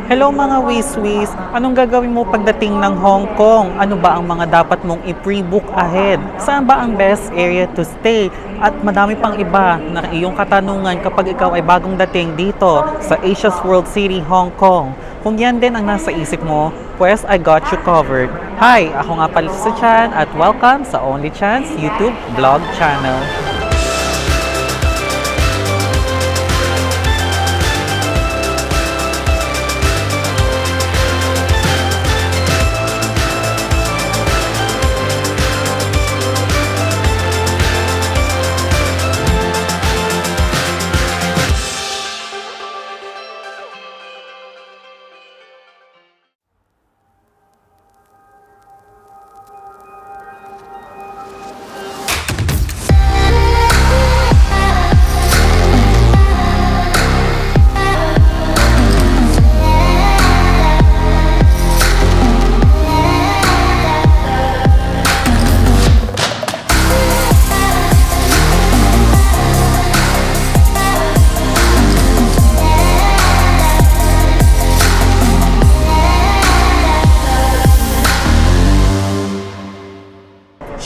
Hello mga Wiswis! Anong gagawin mo pagdating ng Hong Kong? Ano ba ang mga dapat mong i-pre-book ahead? Saan ba ang best area to stay? At madami pang iba na iyong katanungan kapag ikaw ay bagong dating dito sa Asia's World City, Hong Kong. Kung yan din ang nasa isip mo, pues I got you covered. Hi! Ako nga pala si Chan at welcome sa Only Chance YouTube vlog channel.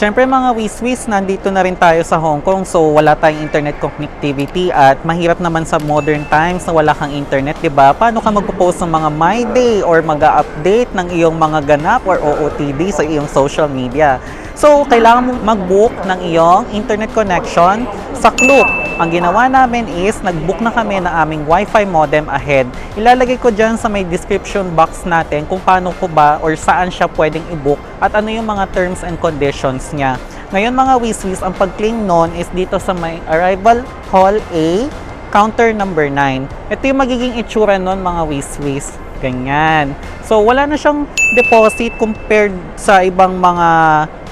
Siyempre mga Wiswis, nandito na rin tayo sa Hong Kong, so wala tayong internet connectivity at mahirap naman sa modern times na wala kang internet, 'di ba? Paano ka magpo-post ng mga My Day or mag-update ng iyong mga ganap or OOTD sa iyong social media? So, kailangan mo mag-book ng iyong internet connection sa Klook. Ang ginawa namin is, nag-book na kami ng aming Wi-Fi modem ahead. Ilalagay ko dyan sa may description box natin kung paano ko ba or saan siya pwedeng i-book at ano yung mga terms and conditions niya. Ngayon mga Wiswis, ang pag-claim nun is dito sa may Arrival Hall A, counter number 9. Ito yung magiging itsura nun mga Wiswis. Ganyan. So, wala na siyang deposit compared sa ibang mga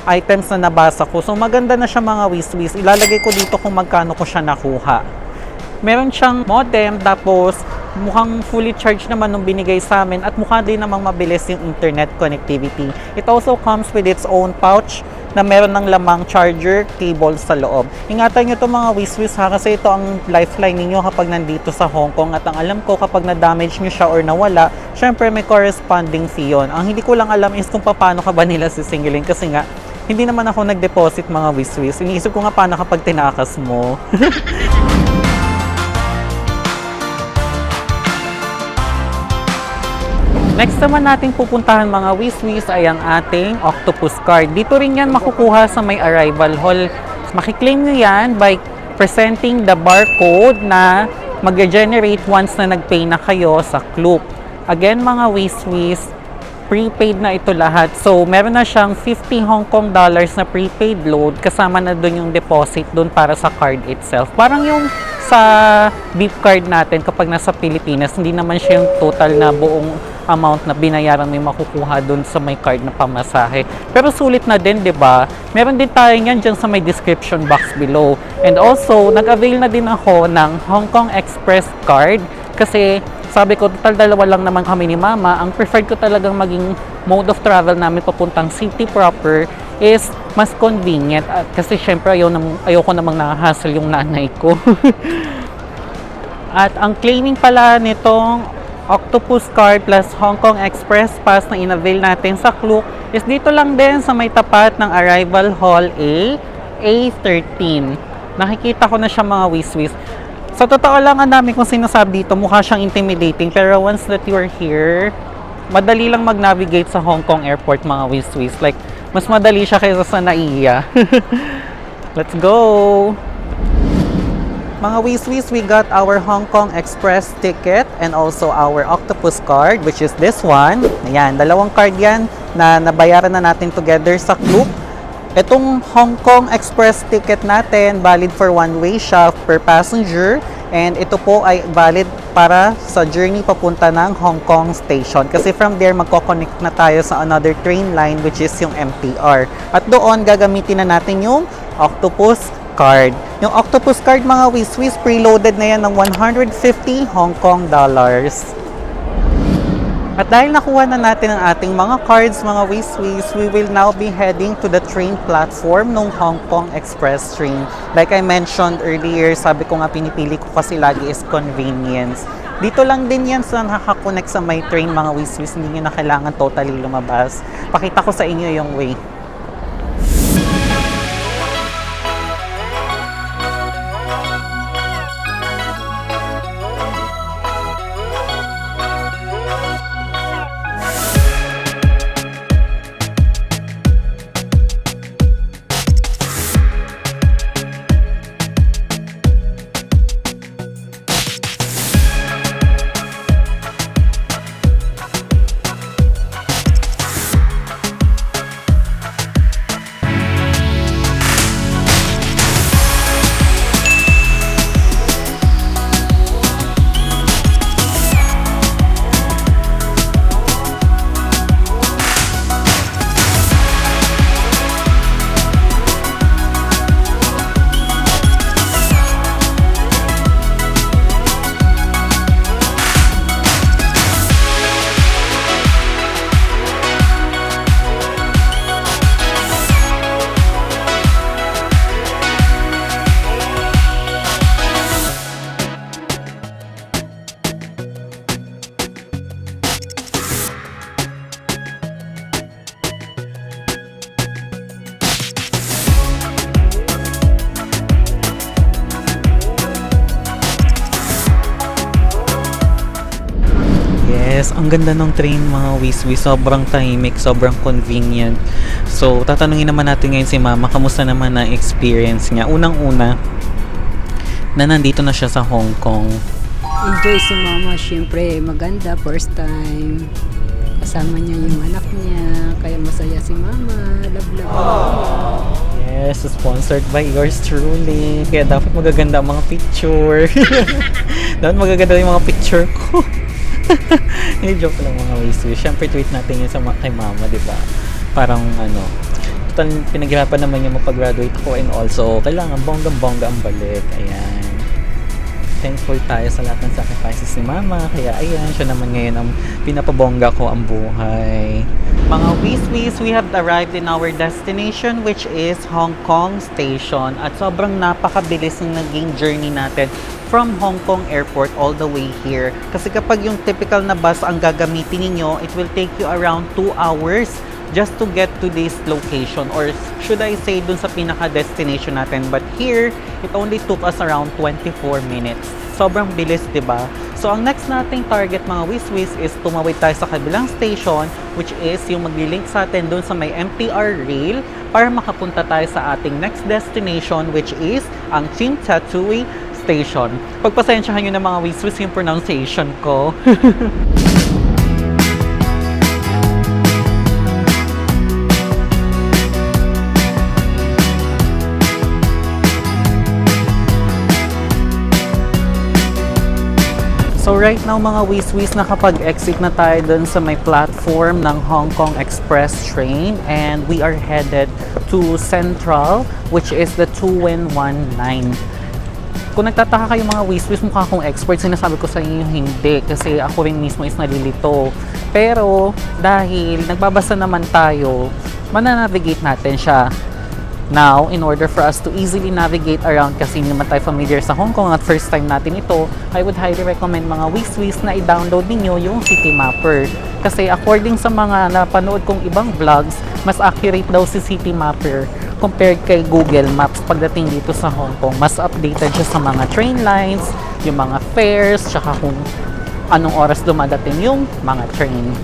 items na nabasa ko. So maganda na siya mga Wiswis. Ilalagay ko dito kung magkano ko siya nakuha. Meron siyang modem, tapos mukhang fully charged naman nung binigay sa amin at mukha din namang mabilis yung internet connectivity. It also comes with its own pouch na meron ng lamang charger cable sa loob. Ingatan nyo to mga Wiswis ha, kasi ito ang lifeline ninyo kapag nandito sa Hong Kong at ang alam ko kapag na-damage nyo siya or nawala, syempre may corresponding fee yun. Ang hindi ko lang alam is kung paano ka ba nila sisingilin kasi nga hindi naman ako nag-deposit mga Wiswis. Iniisip ko nga paano kapag tinakas mo. Next naman nating pupuntahan mga Wiswis ay ang ating Octopus Card. Dito rin yan makukuha sa may Arrival Hall. Makiklaim nyo yan by presenting the barcode na mag-generate once na nag-pay na kayo sa Klook. Again mga Wiswis, prepaid na ito lahat. So, meron na siyang 50 Hong Kong dollars na prepaid load. Kasama na doon yung deposit doon para sa card itself. Parang yung sa beep card natin kapag nasa Pilipinas, hindi naman siya yung total na buong amount na binayaran mo yung makukuha doon sa may card na pamasahe. Pero sulit na din, di ba? Meron din tayo yan dyan sa may description box below. And also, nag-avail na din ako ng Hong Kong Express card kasi sabi ko, total dalawa lang naman kami ni Mama. Ang preferred ko talagang maging mode of travel namin papuntang city proper is mas convenient. Kasi syempre ayoko namang na-hassle yung nanay ko. At ang claiming pala nitong Octopus Card plus Hong Kong Express Pass na in-avail natin sa Klook is dito lang din sa may tapat ng Arrival Hall A, A13. Nakikita ko na siya mga Wiswis. Sa totoo lang, ang dami kong sinasabi dito, mukha siyang intimidating. Pero once that you are here, madali lang mag-navigate sa Hong Kong Airport mga Wiswis. Like, mas madali siya kaysa sa NAIA. Let's go! Mga Wiswis, we got our Hong Kong Express ticket and also our Octopus card, which is this one. Ayan, dalawang card yan na nabayaran na natin together sa Klook. Itong Hong Kong Express ticket natin, valid for one-way siya per passenger. And ito po ay valid para sa journey papunta ng Hong Kong Station. Kasi from there, magkoconnect na tayo sa another train line which is yung MTR. At doon, gagamitin na natin yung Octopus card. Yung Octopus card mga Wiswis, preloaded na yan ng 150 Hong Kong dollars. At dahil nakuha na natin ang ating mga cards, mga Wiswis, we will now be heading to the train platform ng Hong Kong Express train. Like I mentioned earlier, sabi ko nga pinipili ko kasi lagi is convenience. Dito lang din yan sa nakakonect sa my train mga wiswis. Hindi nyo na kailangan totally lumabas. Pakita ko sa inyo yung way. Yes, ang ganda ng train mga wiswis. Sobrang tahimik, sobrang convenient. So, tatanungin naman natin ngayon si Mama, kamusta naman na experience niya? Unang-una, na nandito na siya sa Hong Kong. Enjoy si Mama, syempre maganda, first time. Kasama niya yung anak niya, kaya masaya si Mama. Love, love, Mama. Yes, sponsored by yours truly. Kaya dapat magaganda ang mga picture. Dapat magaganda yung mga picture ko. Hindi, joke lang mga wiswis. Siyempre, tweet natin yun sa kay Mama, di ba? Parang total pinaghirapan naman yung mapag-graduate ko and also kailangan bonggang-bongga ang balik. Ayan. Thankful tayo sa lahat ng sacrifices ni Mama. Kaya ayan, siya naman ngayon ang pinapabongga ko ang buhay. Mga wiswis, we have arrived in our destination which is Hong Kong Station. At sobrang napakabilis ng naging journey natin from Hong Kong Airport all the way here. Kasi kapag yung typical na bus ang gagamitin ninyo, it will take you around 2 hours just to get to this location, or should I say dun sa pinaka-destination natin. But here, it only took us around 24 minutes. Sobrang bilis, diba? So, ang next nating target mga wiswis is tumawid tayo sa kabilang station, which is yung maglilink sa atin dun sa may MTR rail para makapunta tayo sa ating next destination, which is ang Tsim Sha Tsui Station. Pagpasensyahan nyo na mga wiswis yung pronunciation ko. So right now mga wiswis, nakapag-exit na tayo dun sa may platform ng Hong Kong Express train and we are headed to Central, which is the 2119. Kung nagtataka kayo mga wiswis, mukha akong expert, sinasabi ko sa inyo hindi kasi ako rin mismo is nalilito. Pero dahil nagbabasa naman tayo, mananavigate natin siya. Now, in order for us to easily navigate around kasi hindi naman tayo familiar sa Hong Kong at first time natin ito, I would highly recommend mga wiswis na i-download ninyo yung Citymapper. Kasi according sa mga napanood kong ibang vlogs, mas accurate daw si Citymapper compared kay Google Maps pagdating dito sa Hong Kong. Mas updated siya sa mga train lines, yung mga fares, tsaka kung anong oras dumadating yung mga train.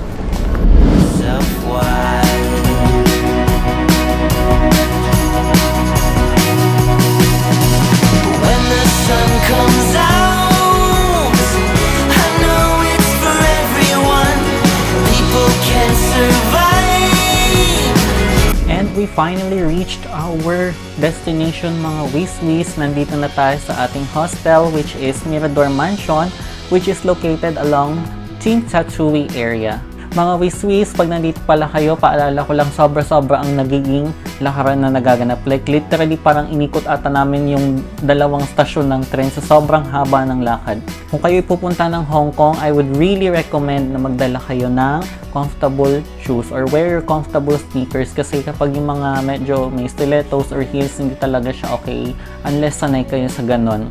And we finally reached our destination mga wiswis. Nandito na tayo sa ating hostel which is Mirador Mansion, which is located along Tsim Sha Tsui area. Mga wiswis, pag nandito pala kayo, paalala ko lang sobra-sobra ang nagiging lakaran na nagaganap. Like literally parang inikot ata namin yung dalawang stasyon ng tren sa sobrang haba ng lakad. Kung kayo pupunta ng Hong Kong, I would really recommend na magdala kayo ng comfortable shoes or wear your comfortable sneakers kasi kapag yung mga medyo may stilettos or heels, hindi talaga siya okay unless sanay kayo sa ganon.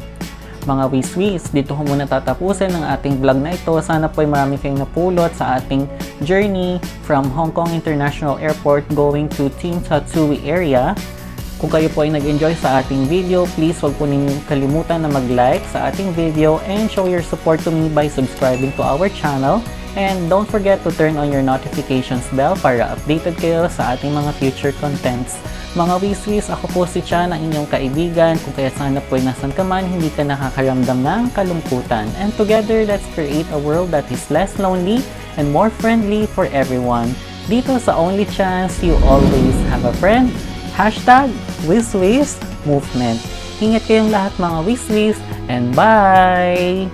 Mga wiswis, dito ko muna tatapusin ang ating vlog na ito. Sana po ay marami kayong napulot sa ating journey from Hong Kong International Airport going to Team Tatsui area. Kung kayo po ay nag-enjoy sa ating video, please wag po ninyong kalimutan na mag-like sa ating video and show your support to me by subscribing to our channel. And don't forget to turn on your notifications bell para updated kayo sa ating mga future contents. Mga wiswis, ako po si Chan, ang inyong kaibigan. Kung kaya sana po ay nasan ka man, hindi ka nakakaramdam ng kalungkutan. And together, let's create a world that is less lonely and more friendly for everyone. Dito sa Only Chance, you always have a friend. #WisWis Movement. Ingat kayong lahat mga wiswis and bye!